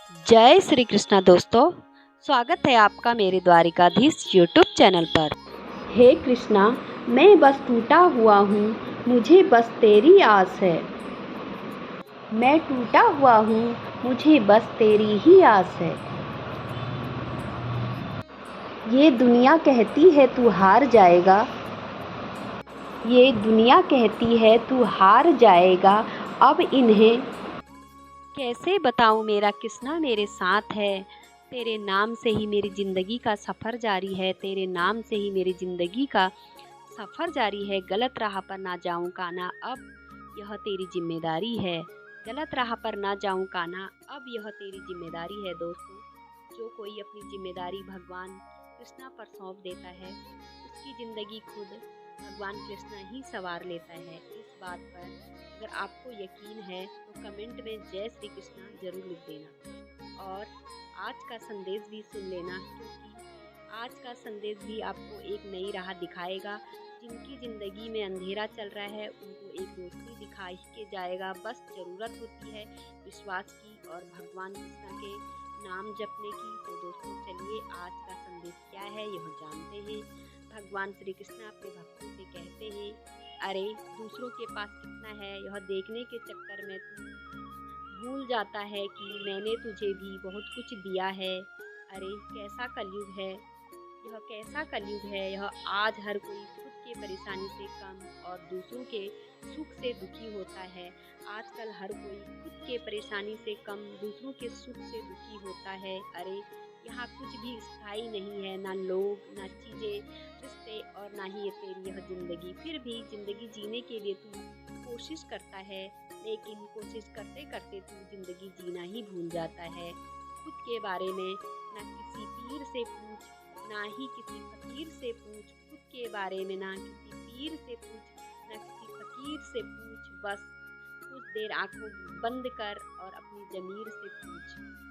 जय श्री कृष्णा दोस्तों, स्वागत है आपका मेरे द्वारिकाधीश यूट्यूब चैनल पर। हे कृष्णा, मैं बस टूटा हुआ हूँ, मुझे बस तेरी आस है। मैं टूटा हुआ हूँ, मुझे बस तेरी ही आस है। ये दुनिया कहती है तू हार जाएगा, ये दुनिया कहती है तू हार जाएगा। अब इन्हें कैसे बताऊँ मेरा कृष्णा मेरे साथ है। तेरे नाम से ही मेरी ज़िंदगी का सफ़र जारी है, तेरे नाम से ही मेरी ज़िंदगी का सफ़र जारी है। गलत राह पर ना जाऊँ कान्हा, अब यह तेरी जिम्मेदारी है। गलत राह पर ना जाऊँ कान्हा, अब यह तेरी जिम्मेदारी है। दोस्तों, जो कोई अपनी जिम्मेदारी भगवान कृष्णा पर सौंप देता है, उसकी ज़िंदगी खुद भगवान कृष्णा ही संवार लेता है। इस बात पर अगर आपको यकीन है तो कमेंट में जय श्री कृष्णा जरूर लिख देना और आज का संदेश भी सुन लेना, क्योंकि आज का संदेश भी आपको एक नई राह दिखाएगा। जिनकी ज़िंदगी में अंधेरा चल रहा है उनको एक रोशनी दिखा ही के जाएगा। बस ज़रूरत होती है विश्वास की और भगवान कृष्ण के नाम जपने की। तो दोस्तों, चलिए आज का संदेश क्या है यह जानते हैं। भगवान श्री कृष्ण अपने भक्तों से कहते हैं, अरे दूसरों के पास कितना है यह देखने के चक्कर में तू भूल जाता है कि मैंने तुझे भी बहुत कुछ दिया है। अरे कैसा कलयुग है, यह कैसा कलयुग है। यह आज हर कोई खुद के परेशानी से कम और दूसरों के सुख से दुखी होता है। आजकल हर कोई खुद के परेशानी से कम दूसरों के सुख से दुखी होता है। अरे यहाँ कुछ भी स्थायी नहीं है, ना लोग, ना चीज़ें, रिश्ते और ना ही ये तेरी यह ज़िंदगी। फिर भी ज़िंदगी जीने के लिए तू कोशिश करता है, लेकिन कोशिश करते करते तू ज़िंदगी जीना ही भूल जाता है। खुद के बारे में ना किसी पीर से पूछ, ना ही किसी फकीर से पूछ। खुद के बारे में ना किसी पीर से पूछ, ना किसी फकीर से पूछ। बस कुछ देर आंखों बंद कर और अपनी ज़मीर से पूछ।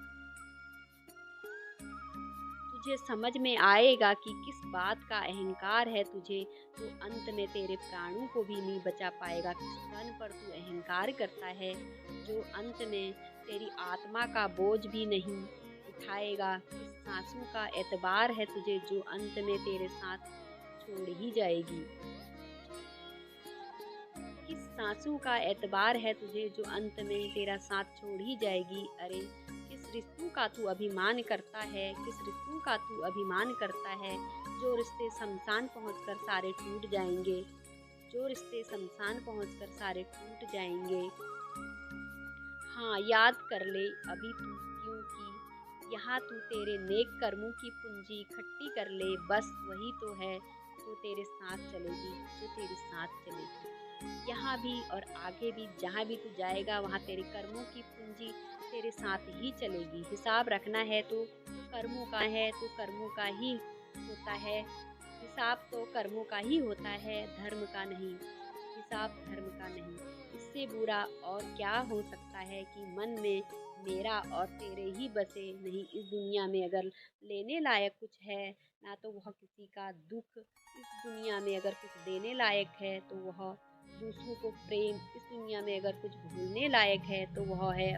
तुझे समझ में आएगा कि किस बात का अहंकार है तुझे, तो अंत में तेरे प्राणों को भी नहीं बचा पाएगा। किस धन पर तू अहंकार करता है, जो अंत में तेरी आत्मा का बोझ भी नहीं उठाएगा। किस सांसों का एतबार है तुझे, जो अंत में तेरे साथ छोड़ ही जाएगी। किस सांसों का एतबार है तुझे, जो अंत में तेरा साथ छोड़ ही जाएगी। अरे किस रिश्तों का तू अभिमान करता है, किस रिश्तों का तू अभिमान करता है, जो रिश्ते शमशान पहुंचकर सारे टूट जाएंगे। जो रिश्ते शमशान पहुंचकर सारे टूट जाएंगे। हाँ, याद कर ले अभी तू, क्योंकि यहाँ तू तेरे नेक कर्मों की पूंजी इकट्ठी कर ले। बस वही तो है जो तेरे साथ चलेगी, जो तेरे साथ चलेगी। यहाँ भी और आगे भी, जहाँ भी तू जाएगा वहाँ तेरे कर्मों की पूंजी तेरे साथ ही चलेगी। हिसाब रखना है तो कर्मों का है, तो कर्मों का ही होता है। हिसाब तो कर्मों का ही होता है, धर्म का नहीं। हिसाब धर्म का नहीं। इससे बुरा और क्या हो सकता है कि मन में मेरा और तेरे ही बसे नहीं। इस दुनिया में अगर लेने लायक कुछ है ना, तो वह किसी का दुख। इस दुनिया में अगर कुछ देने लायक है तो वह दूसरों को प्रेम। इस दुनिया में अगर कुछ भूलने लायक है तो वह है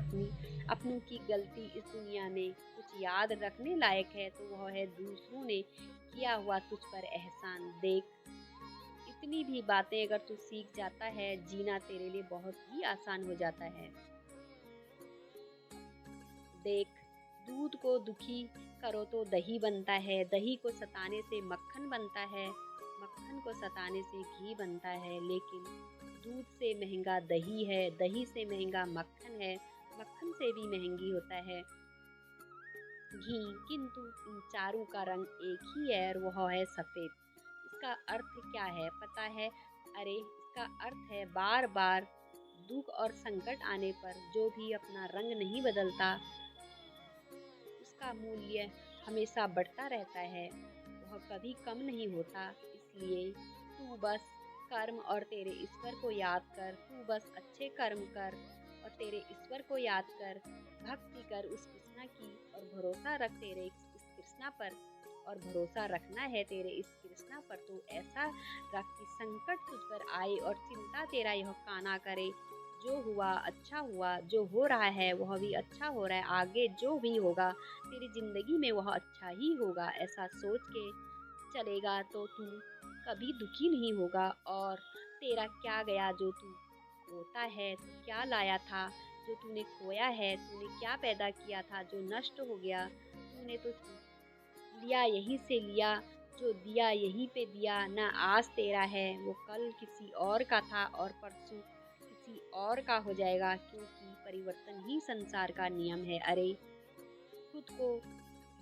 अपनों की गलती। इस दुनिया में कुछ याद रखने लायक है तो वह है दूसरों ने किया हुआ तुझ पर एहसान। देख, इतनी भी बातें अगर तू सीख जाता है, जीना तेरे लिए बहुत ही आसान हो जाता है। देख, दूध को दुखी करो तो दही बनता है, दही को सताने से मक्खन बनता है, मक्खन को सताने से घी बनता है। लेकिन दूध से महंगा दही है, दही से महंगा मक्खन है, मक्खन से भी महंगी होता है घी। किंतु इन चारों का रंग एक ही है और वह है सफ़ेद। इसका अर्थ क्या है पता है? अरे इसका अर्थ है बार बार दुख और संकट आने पर जो भी अपना रंग नहीं बदलता, उसका मूल्य हमेशा बढ़ता रहता है, वह कभी कम नहीं होता। इसलिए तू बस कर्म और तेरे ईश्वर को याद कर। तू बस अच्छे कर्म कर और तेरे ईश्वर को याद कर, भक्ति कर उस कृष्णा की और भरोसा रख तेरे इस कृष्णा पर। और भरोसा रखना है तेरे इस कृष्णा पर तो ऐसा रख कि संकट तुझ पर आए और चिंता तेरा यह काना करे। जो हुआ अच्छा हुआ, जो हो रहा है वह भी अच्छा हो रहा है, आगे जो भी होगा तेरी ज़िंदगी में वह अच्छा ही होगा। ऐसा सोच के चलेगा तो तू कभी दुखी नहीं होगा। और तेरा क्या गया जो तू रोता है, तू क्या लाया था जो तूने खोया है, तूने क्या पैदा किया था जो नष्ट हो गया, तूने तो लिया यहीं से लिया, जो दिया यहीं पे दिया। ना आज तेरा है वो कल किसी और का था और परसों किसी और का हो जाएगा, क्योंकि परिवर्तन ही संसार का नियम है। अरे खुद को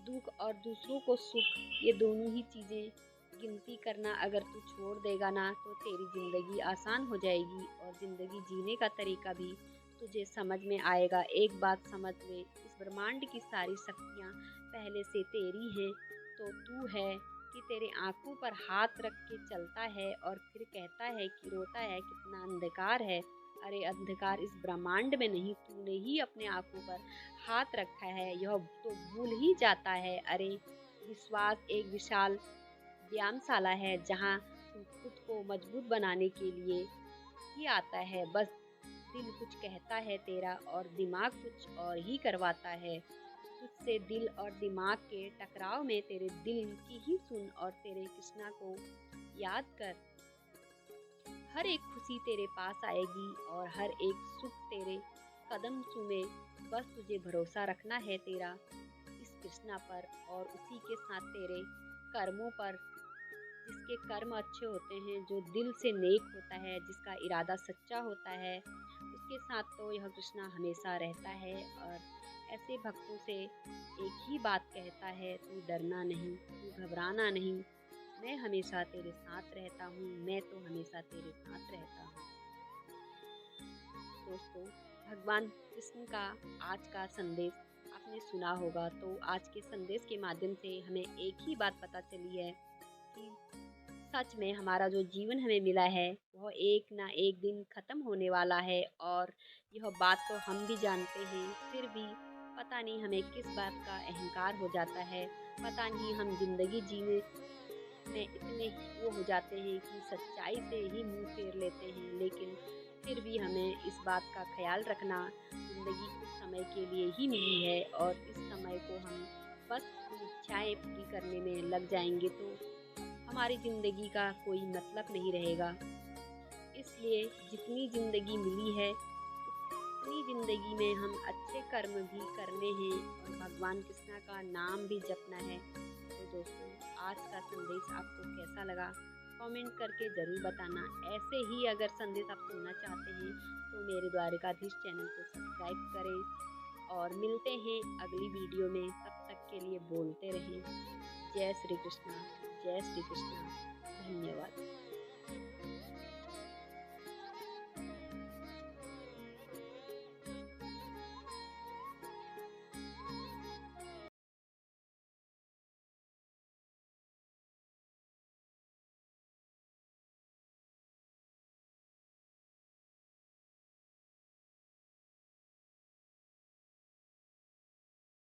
दुख और दूसरों को सुख, ये दोनों ही चीज़ें गिनती करना अगर तू छोड़ देगा ना तो तेरी ज़िंदगी आसान हो जाएगी और ज़िंदगी जीने का तरीका भी तुझे समझ में आएगा। एक बात समझ ले, इस ब्रह्मांड की सारी शक्तियाँ पहले से तेरी हैं, तो तू है कि तेरे आँखों पर हाथ रख के चलता है और फिर कहता है कि रोता है कितना अंधकार है। अरे अंधकार इस ब्रह्मांड में नहीं, तूने ही अपने आँखों पर हाथ रखा है, यह तो भूल ही जाता है। अरे विश्वास एक विशाल व्यायामशाला है जहाँ तू खुद को मजबूत बनाने के लिए ही आता है। बस दिल कुछ कहता है तेरा और दिमाग कुछ और ही करवाता है। तुझसे दिल और दिमाग के टकराव में तेरे दिल की ही सुन और तेरे कृष्णा को याद कर। हर एक खुशी तेरे पास आएगी और हर एक सुख तेरे कदम चूमे। बस तुझे भरोसा रखना है तेरा इस कृष्णा पर और उसी के साथ तेरे कर्मों पर। जिसके कर्म अच्छे होते हैं, जो दिल से नेक होता है, जिसका इरादा सच्चा होता है, उसके साथ तो यह कृष्णा हमेशा रहता है। और ऐसे भक्तों से एक ही बात कहता है, तू डरना नहीं, तू घबराना नहीं, मैं हमेशा तेरे साथ रहता हूँ, मैं तो हमेशा तेरे साथ रहता हूँ। दोस्तों, भगवान कृष्ण का आज का संदेश आपने सुना होगा, तो आज के संदेश के माध्यम से हमें एक ही बात पता चली है कि सच में हमारा जो जीवन हमें मिला है वह एक ना एक दिन ख़त्म होने वाला है। और यह बात तो हम भी जानते हैं, फिर भी पता नहीं हमें किस बात का अहंकार हो जाता है। पता नहीं हम ज़िंदगी जीने में इतने वो हो जाते हैं कि सच्चाई से ही मुंह फेर लेते हैं। लेकिन फिर भी हमें इस बात का ख्याल रखना, ज़िंदगी कुछ समय के लिए ही मिली है और इस समय को हम बस अपनी इच्छाएं पूरी करने में लग जाएंगे तो हमारी ज़िंदगी का कोई मतलब नहीं रहेगा। इसलिए जितनी ज़िंदगी मिली है उतनी ज़िंदगी में हम अच्छे कर्म भी करने हैं और भगवान कृष्णा का नाम भी जपना है। तो दोस्तों, आज का संदेश आपको कैसा लगा कमेंट करके ज़रूर बताना। ऐसे ही अगर संदेश आप सुनना चाहते हैं तो मेरे द्वारिकाधीश चैनल को सब्सक्राइब करें और मिलते हैं अगली वीडियो में। तब तक के लिए बोलते रहें जय श्री कृष्णा, जय श्री कृष्णा। धन्यवाद।